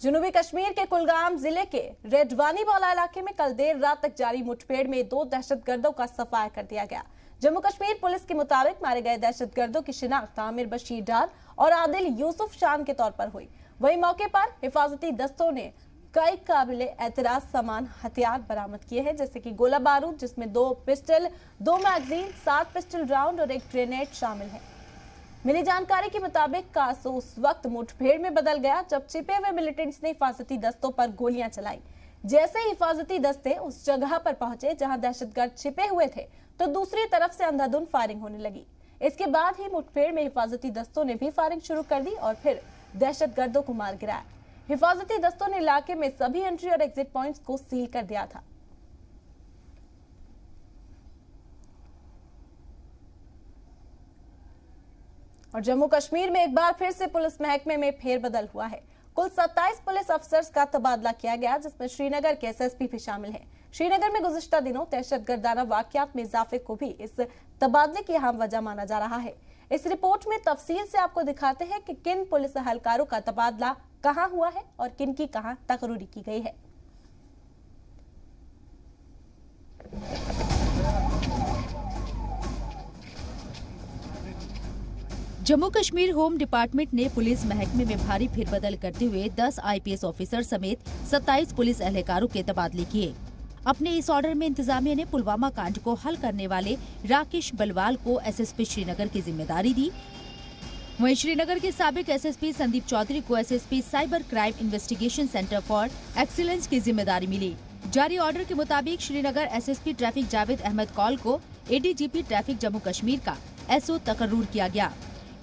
जनूबी कश्मीर के कुलगाम जिले के रेडवानी वाला इलाके में कल देर रात तक जारी मुठभेड़ में 2 दहशतगर्दों का सफाया कर दिया गया। जम्मू कश्मीर पुलिस के मुताबिक मारे गए दहशतगर्दों की शिनाख्त आमिर बशीर डार और आदिल यूसुफ शान के तौर पर हुई। वहीं मौके पर हिफाजती दस्तों ने कई काबिले एतराज सामान हथियार बरामद किए हैं, जैसे कि गोला बारूद जिसमें 2 पिस्टल, 2 मैगजीन, 7 पिस्टल राउंड और 1 ग्रेनेड शामिल है। मिली जानकारी के मुताबिक कासो उस वक्त मुठभेड़ में बदल गया जब छिपे हुए मिलिटेंट्स ने हिफाजती दस्तों पर गोलियां चलाई। जैसे ही हिफाजती दस्ते उस जगह पर पहुंचे जहां दहशतगर्द छिपे हुए थे तो दूसरी तरफ से अंधाधुंध फायरिंग होने लगी। इसके बाद ही मुठभेड़ में हिफाजती दस्तों ने भी फायरिंग शुरू कर दी और फिर दहशतगर्दों को मार गिराया। हिफाजती दस्तों ने इलाके में सभी एंट्री और एग्जिट पॉइंट्स को सील कर दिया था। और जम्मू कश्मीर में एक बार फिर से पुलिस महकमे में फेरबदल हुआ है। कुल 27 पुलिस अफसर्स का तबादला किया गया, जिसमें श्रीनगर के एसएसपी भी शामिल हैं। श्रीनगर में गुज़िश्ता दिनों दहशतगर्दाना वाकयात में इजाफे को भी इस तबादले की अहम वजह माना जा रहा है। इस रिपोर्ट में तफसील से आपको दिखाते हैं कि किन पुलिस एहलकारों का तबादला कहां हुआ है और किन की कहां तकरूरी की गई है। जम्मू कश्मीर होम डिपार्टमेंट ने पुलिस महकमे में भारी फेरबदल करते हुए 10 आईपीएस ऑफिसर समेत 27 पुलिस एहलकारों के तबादले किए। अपने इस ऑर्डर में इंतजामिया ने पुलवामा कांड को हल करने वाले राकेश बलवाल को एसएसपी श्रीनगर की जिम्मेदारी दी। वहीं श्रीनगर के साबिक एसएसपी संदीप चौधरी को SSP cyber crime investigation centre for excellence की जिम्मेदारी मिली। जारी ऑर्डर के मुताबिक श्रीनगर एसएसपी ट्रैफिक जावेद अहमद कौल को एडीजीपी ट्रैफिक जम्मू कश्मीर का एसओ तकर्रुर किया गया।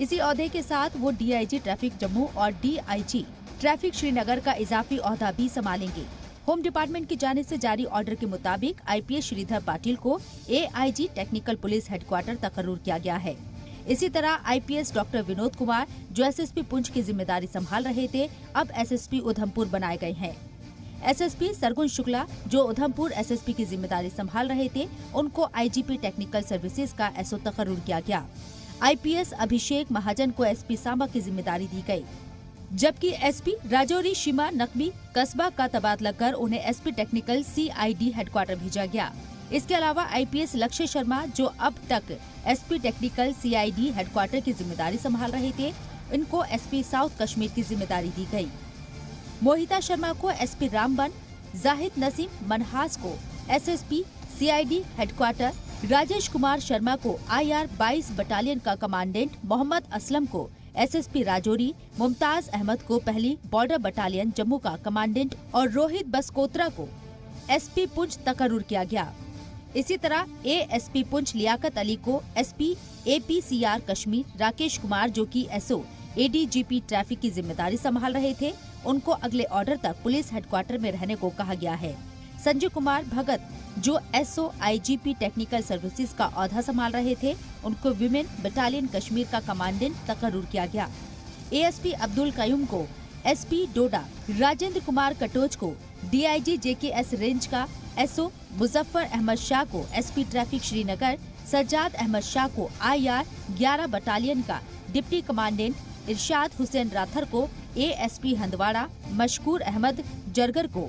इसी ओहदे के साथ वो डीआईजी ट्रैफिक जम्मू और डीआईजी ट्रैफिक श्रीनगर का इजाफी ओहदा भी संभालेंगे। होम डिपार्टमेंट की जानिब से जारी ऑर्डर के मुताबिक आईपीएस श्रीधर पाटिल को एआईजी टेक्निकल पुलिस हेडक्वार्टर तकर्रुर किया गया है। इसी तरह आईपीएस डॉक्टर विनोद कुमार जो एसएसपी पुंछ की जिम्मेदारी संभाल रहे थे, अब एसएसपी उधमपुर बनाए गए हैं। एसएसपी सरगुन शुक्ला जो उधमपुर एसएसपी की जिम्मेदारी संभाल रहे थे, उनको आईजीपी टेक्निकल सर्विसेज का एसओ तकर्रुर किया गया। आईपीएस अभिषेक महाजन को एसपी सांबा की जिम्मेदारी दी गई, जबकि एसपी राजौरी शिमा नकवी कस्बा का तबादला कर उन्हें एसपी टेक्निकल सीआईडी हेडक्वार्टर भेजा गया। इसके अलावा आईपीएस लक्ष्य शर्मा जो अब तक एसपी टेक्निकल सीआईडी हेडक्वार्टर की जिम्मेदारी संभाल रहे थे, इनको एसपी साउथ कश्मीर की जिम्मेदारी दी गई। मोहिता शर्मा को एसपी रामबन, जाहिद नसीम मनहास को SSP CID headquarter, Rajesh Kumar Sharma को आईआर 22 बटालियन का कमांडेंट, मोहम्मद असलम को एसएसपी राजौरी, मुमताज अहमद को पहली बॉर्डर बटालियन जम्मू का कमांडेंट और रोहित बसकोत्रा को एसपी पुंछ तकर्रुर किया गया। इसी तरह एएसपी पुंछ लियाकत अली को एसपी एपीसीआर कश्मीर, राकेश कुमार जो कि एसओ एडीजीपी ट्रैफिक की जिम्मेदारी संभाल रहे थे, उनको अगले ऑर्डर तक पुलिस हेडक्वार्टर में रहने को कहा गया है। संजय कुमार भगत जो एसओ आईजीपी टेक्निकल सर्विसेज का ओहदा संभाल रहे थे, उनको विमेन बटालियन कश्मीर का कमांडेंट तकर्रुर किया गया। एएसपी अब्दुल कयूम को एसपी डोडा, राजेंद्र कुमार कटोच को डीआईजी जेकेएस रेंज का एसओ, मुजफ्फर अहमद शाह को एसपी ट्रैफिक श्रीनगर, सज्जाद अहमद शाह को आईआर 11 बटालियन का डिप्टी कमांडेंट, इरशाद हुसैन राथर को एएसपी हंदवाड़ा, मशकूर अहमद जरगर को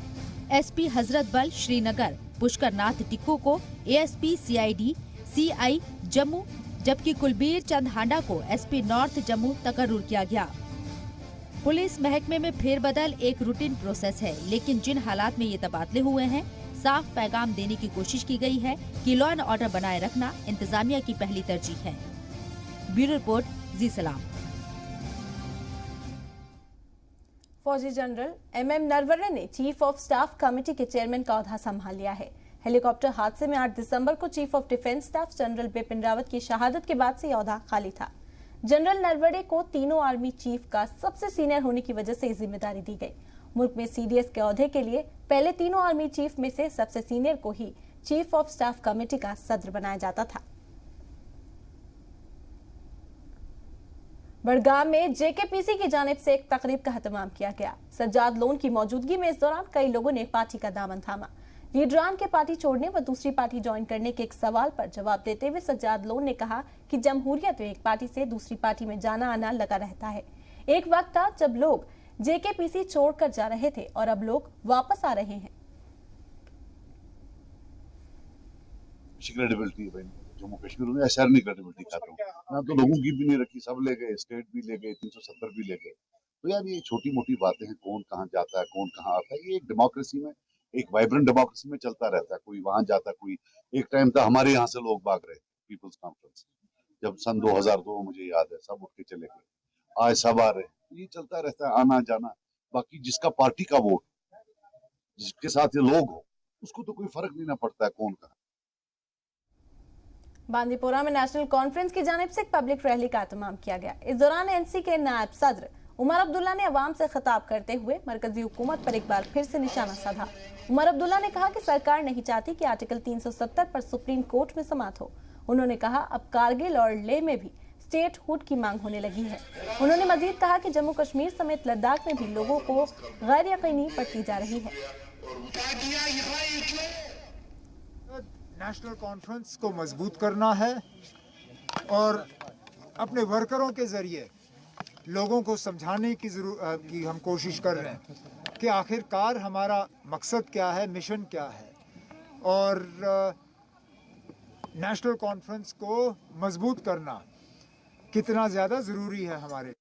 एसपी हजरत बल श्रीनगर, पुष्कर नाथ टिक्को को एएसपी सीआईडी सीआई जम्मू, जबकि कुलबीर चंद हांडा को एसपी नॉर्थ जम्मू तकर्रुर किया गया। पुलिस महकमे में फेरबदल एक रूटीन प्रोसेस है, लेकिन जिन हालात में ये तबादले हुए हैं, साफ पैगाम देने की कोशिश की गई है कि लॉ एंड ऑर्डर बनाए रखना इंतजामिया की पहली तरजीह है। ब्यूरो रिपोर्ट, जी सलाम। फौजी जनरल एमएम नरवणे ने चीफ ऑफ स्टाफ कमेटी के चेयरमैन का ओहदा संभाल लिया है। हेलीकॉप्टर हादसे में 8 दिसंबर को chief of defence staff general Bipin Rawat की शहादत के बाद से यह ओहदा खाली था। जनरल नरवणे को तीनों आर्मी चीफ का सबसे सीनियर होने की वजह से जिम्मेदारी दी गई। मुल्क में सीडीएस के ओहदे के लिए पहले तीनों आर्मी चीफ में से सबसे सीनियर को ही चीफ ऑफ स्टाफ कमेटी का सदर बनाया जाता था। बड़गाम में जेकेपीसी की जानिब से एक तकरीब का एहतमाम किया गया। सज्जाद लोन की मौजूदगी में इस दौरान कई लोगों ने पार्टी का दामन थामा। लीडरान के पार्टी छोड़ने व दूसरी पार्टी ज्वाइन करने के एक सवाल पर जवाब देते हुए सज्जाद लोन ने कहा कि जमहूरियत में एक पार्टी से दूसरी पार्टी में जाना आना लगा रहता है। एक वक्त था जब लोग जेकेपीसी छोड़कर जा रहे थे और अब लोग वापस आ रहे हैं। क्रेडिबिलिटी है भाई, जम्मू कश्मीर में एसआर नहीं क्रेडिबिलिटी खाता हूँ ना, तो लोगों की भी नहीं रखी, सब ले गए, स्टेट भी ले गए, 370 भी ले गए। तो यार ये छोटी मोटी बातें हैं, कौन कहाँ जाता है कौन कहाँ आता है, ये एक डेमोक्रेसी में, एक वाइब्रेंट डेमोक्रेसी में चलता रहता है। कोई वहां जाता, कोई एक टाइम था हमारे यहाँ से लोग भाग रहे पीपल्स कॉन्फ्रेंस, जब सन 2002 मुझे याद है, सब उठ के चले गए, आज सब आ रहे। ये चलता रहता है, आना जाना। बाकी जिसका पार्टी का वोट, जिसके साथ ये लोग हो, उसको तो कोई फर्क नहीं ना पड़ता है कौन कहा। बांदीपोरा में नेशनल कॉन्फ्रेंस की जानिब से एक पब्लिक रैली का एहतमाम किया गया। इस दौरान एनसी के नायब सदर उमर अब्दुल्ला ने अवाम से खिताब करते हुए मरकजी हुकूमत पर एक बार फिर से निशाना साधा। उमर अब्दुल्ला ने कहा कि सरकार नहीं चाहती कि आर्टिकल 370 पर सुप्रीम कोर्ट में समाअत हो। उन्होंने कहा अब कारगिल और लेह में भी स्टेट हुड की मांग होने लगी है। उन्होंने मजीद कहा कि जम्मू कश्मीर समेत लद्दाख में भी लोगों को गैर यकीनी पड़ती जा रही है। नेशनल कॉन्फ्रेंस को मजबूत करना है और अपने वर्करों के जरिए लोगों को समझाने की हम कोशिश कर रहे हैं कि आखिरकार हमारा मकसद क्या है, मिशन क्या है, और नेशनल कॉन्फ्रेंस को मजबूत करना कितना ज़्यादा ज़रूरी है हमारे।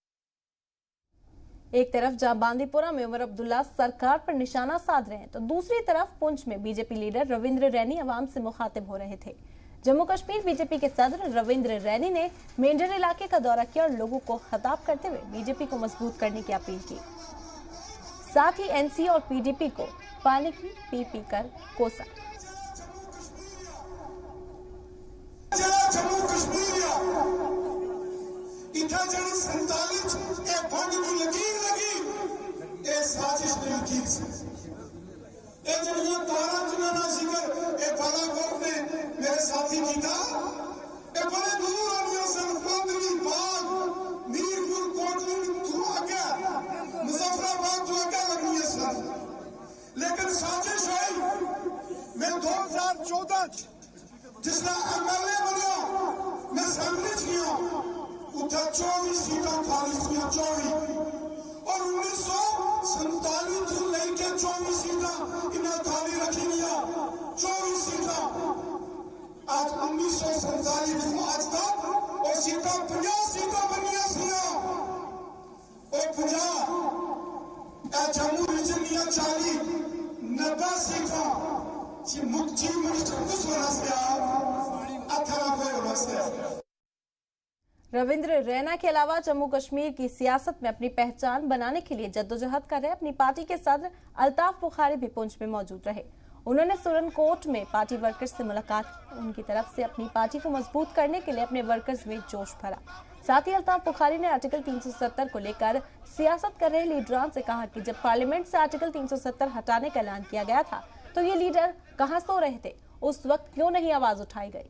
एक तरफ जहां बांदीपोरा में उमर अब्दुल्ला सरकार पर निशाना साध रहे हैं, तो दूसरी तरफ पुंछ में बीजेपी लीडर रविंद्र रैनी अवाम से मुखातिब हो रहे थे। जम्मू कश्मीर बीजेपी के सदर रविंद्र रैनी ने मेंढर इलाके का दौरा किया और लोगों को खिताब करते हुए बीजेपी को मजबूत करने की अपील की। साथ ही एनसी और पीडीपी को पानी की पी कर कोसा। मेरे साथी जी का बड़े दूर मीरपुर कोटली मुजफ्फराबाद लगनी है सर, लेकिन साजिश है। मैं 2014 जिसने एमएलए बना, मैं असेंबली गया, उठा 24 सीटा खाली 24 और 1947 लेके 24 सीटा इन्हें खाली रखी लिया, 24 सीटा। आज 1947 आज तक और सीटा 50 सीटा बनिया सिया और 50 जम्मू रीजन 40 90 सीटा मुख्य मिनिस्टर कुछ होना से अथरा कोई होना से। रविंद्र रैना के अलावा जम्मू कश्मीर की सियासत में अपनी पहचान बनाने के लिए जद्दोजहद कर रहे अपनी पार्टी के सदर अल्ताफ बुखारी भी पुंछ में मौजूद रहे। उन्होंने सुरनकोट में पार्टी वर्कर्स से मुलाकात की। उनकी तरफ से अपनी पार्टी को मजबूत करने के लिए अपने वर्कर्स में जोश भरा। साथ ही अल्ताफ बुखारी ने आर्टिकल 370 को लेकर सियासत कर रहे लीडरान से कहा कि जब पार्लियामेंट से आर्टिकल 370 हटाने का ऐलान किया गया था तो ये लीडर कहां सो रहे थे, उस वक्त क्यों नहीं आवाज उठाई गई।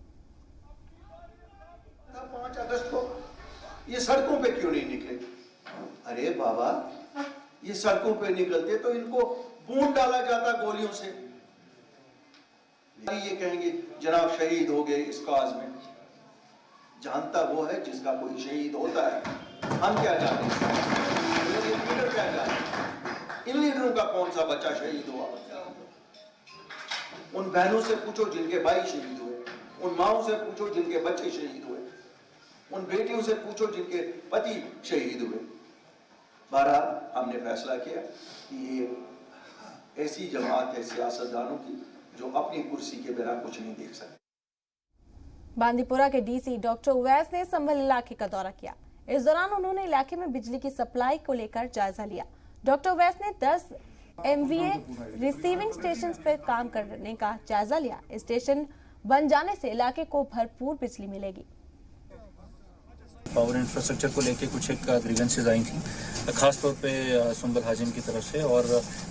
5 अगस्त को ये सड़कों पे क्यों नहीं निकले? अरे बाबा, ये सड़कों पे निकलते तो इनको बूंद डाला जाता गोलियों से। ये कहेंगे जनाब शहीद हो गए इस काज में। जानता वो है जिसका कोई शहीद होता है। हम क्या जाने, लीडर क्या जाने, इन लीडरों का कौन सा बच्चा शहीद हुआ? उन बहनों से पूछो जिनके भाई शहीद हुए, उन माओं से पूछो जिनके बच्चे शहीद हुए, उन बेटियों से पूछो जिनके पति शहीद हुए। बहरहाल हमने फैसला किया कि ये ऐसी जमात है सियासतदानों की जो अपनी कुर्सी के बिना कुछ नहीं देख सकते। बांदीपुरा के डीसी डॉक्टर उवैस ने संभल इलाके का दौरा किया। इस दौरान उन्होंने इलाके में बिजली की सप्लाई को लेकर जायजा लिया। डॉक्टर उवैस ने 10 MVA रिसीविंग स्टेशन पर काम करने का जायजा लिया। स्टेशन बन जाने से इलाके को भरपूर बिजली मिलेगी। पावर इंफ्रास्ट्रक्चर को लेके कुछ एक ग्रीवेंसेज आई थी, खास तौर पे सुंबल हाजिम की तरफ से, और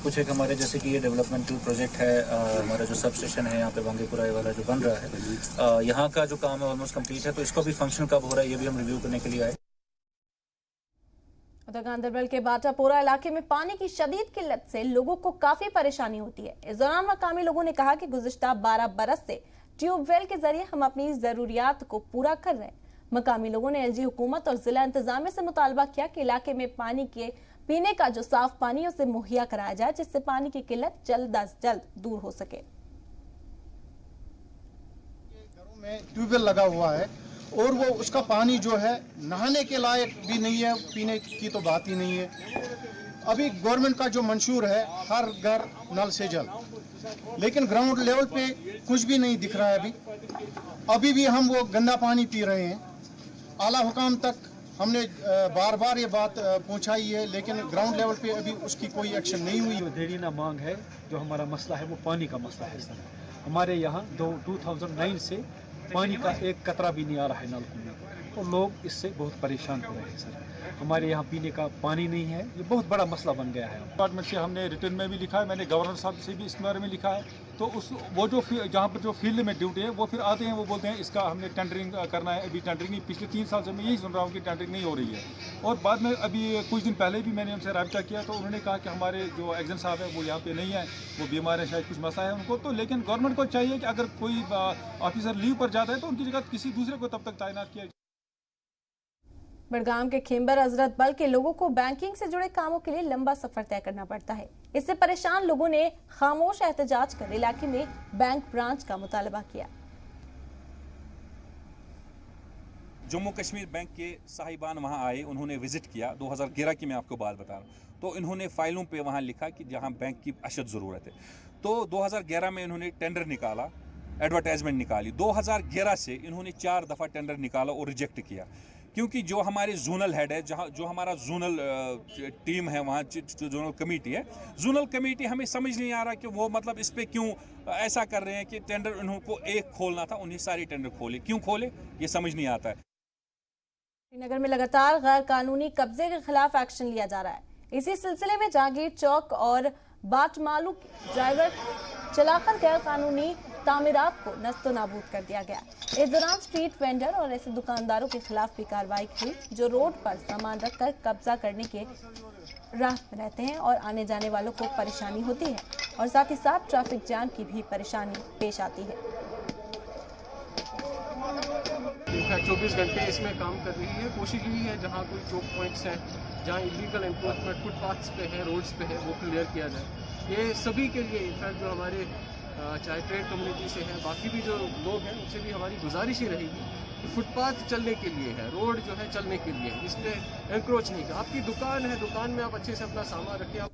कुछ एक हमारे जैसे कि ये डेवलपमेंटल प्रोजेक्ट है, हमारा जो सब स्टेशन है यहाँ पे बांदीपुरा वाला जो बन रहा है, यहाँ का जो काम है ऑलमोस्ट कंप्लीट है, तो इसको भी फंक्शन कब हो रहा है ये भी हम रिव्यू करने के लिए आए। उधर गांधरबल के बाटापोरा इलाके में पानी की शदीद किल्लत से लोगों को काफी परेशानी होती है। इस दौरान मकामी लोगों ने कहा कि गुज़िश्ता 12 बरस से ट्यूबवेल के जरिए हम अपनी जरूरियात को पूरा कर रहे हैं। मकामी लोगों ने एलजी हुकूमत और जिला इंतजामिया से मुतालबा किया कि इलाके में पानी के पीने का जो साफ पानी उसे मुहैया कराया जाए, जिससे पानी की किल्लत जल्द अज जल्द दूर हो सके। घरों में ट्यूबवेल लगा हुआ है और वो उसका पानी जो है नहाने के लायक भी नहीं है, पीने की तो बात ही नहीं है। अभी गवर्नमेंट का जो मंशूर है हर घर नल से जल, लेकिन ग्राउंड लेवल पे कुछ भी नहीं दिख रहा है। अभी भी हम वो गंदा पानी पी रहे हैं। आला हुकाम तक हमने बार बार ये बात पहुंचाई है, लेकिन ग्राउंड लेवल पे अभी उसकी कोई एक्शन नहीं हुई। जो देरीना मांग है, जो हमारा मसला है वो पानी का मसला है सर। हमारे यहाँ 2009 से पानी का एक कतरा भी नहीं आ रहा है नलकूप में, तो लोग इससे बहुत परेशान हो रहे हैं सर। हमारे यहाँ पीने का पानी नहीं है, ये बहुत बड़ा मसला बन गया है। डिपार्टमेंट से हमने रिटर्न में भी लिखा है, मैंने गवर्नर साहब से भी इस बारे में लिखा है। तो वो जो जहाँ पर जो फील्ड में ड्यूटी है वो फिर आते हैं, वो बोलते हैं इसका हमने टेंडरिंग करना है। अभी टेंडरिंग नहीं, पिछले 3 साल से मैं यही सुन रहा हूँ कि टेंडरिंग नहीं हो रही है। और बाद में अभी कुछ दिन पहले भी मैंने उनसे राब्ता किया, तो उन्होंने कहा कि हमारे जो एग्जन साहब है वो यहाँ पे नहीं है, वो बीमार है, शायद कुछ मसला है उनको। तो लेकिन गवर्नमेंट को चाहिए कि अगर कोई ऑफिसर लीव पर जाता है तो उनकी जगह किसी दूसरे को तब तक तैनात किया। बड़गाम के खेम्बर हजरत बल के लोगों को बैंकिंग से जुड़े कामों के लिए लंबा सफर तय करना पड़ता है। इससे परेशान लोगों ने खामोश एहतजाज कर इलाके में बैंक ब्रांच का मुतालबा किया। जम्मू कश्मीर बैंक के साहिबान वहां आए, उन्होंने विजिट किया 2011 की मैं आपको बात बता रहा हूँ। तो इन्होंने फाइलों पे वहां लिखा कि जहां बैंक की अशद ज़रूरत है। तो 2011 में इन्होंने टेंडर निकाला, एडवर्टाइजमेंट निकाली। 2011 से इन्होंने 4 दफ़ा टेंडर निकाला और रिजेक्ट किया, क्योंकि जो हमारे जोनल हेड है, जहाँ जो हमारा जोनल टीम है, वहाँ जो जोनल कमेटी है, जोनल कमेटी हमें समझ नहीं आ रहा कि वो मतलब इस पे क्यों ऐसा कर रहे हैं कि टेंडर उनको एक खोलना था, उन्हें सारे टेंडर खोले, क्यों खोले ये समझ नहीं आता है। श्रीनगर में लगातार गैर कानूनी कब्जे के खिलाफ एक्शन लिया जा रहा है। इसी सिलसिले में जहांगीर चौक और बाटमालू ड्राइवर चलाकर गैर कानूनी तामीरात को नस्तो नाबूद कर दिया गया। इस दौरान स्ट्रीट वेंडर और ऐसे दुकानदारों के खिलाफ भी कार्रवाई हुई जो रोड पर सामान रखकर कब्जा करने के राह में रहते हैं और आने जाने वालों को परेशानी होती है और साथ ही साथ ट्रैफिक जाम की भी परेशानी पेश आती है। 24 घंटे इसमें काम कर रही है। कोशिश यही है जहाँ कोई चौक पॉइंट्स हैं, जहाँ इलीगल एनक्रोचमेंट फुटपाथ्स पे है, रोड्स पे है, वो क्लियर किया जाए। ये सभी के लिए, इनफैक्ट जो हमारे चाहे ट्रेड कम्युनिटी से हैं, बाकी भी जो लोग हैं, उनसे भी हमारी गुजारिश ही रहेगी कि फुटपाथ चलने के लिए है, रोड जो है चलने के लिए, इस पर एनक्रोच नहीं कर। आपकी दुकान है, दुकान में आप अच्छे से अपना सामान रखें। आप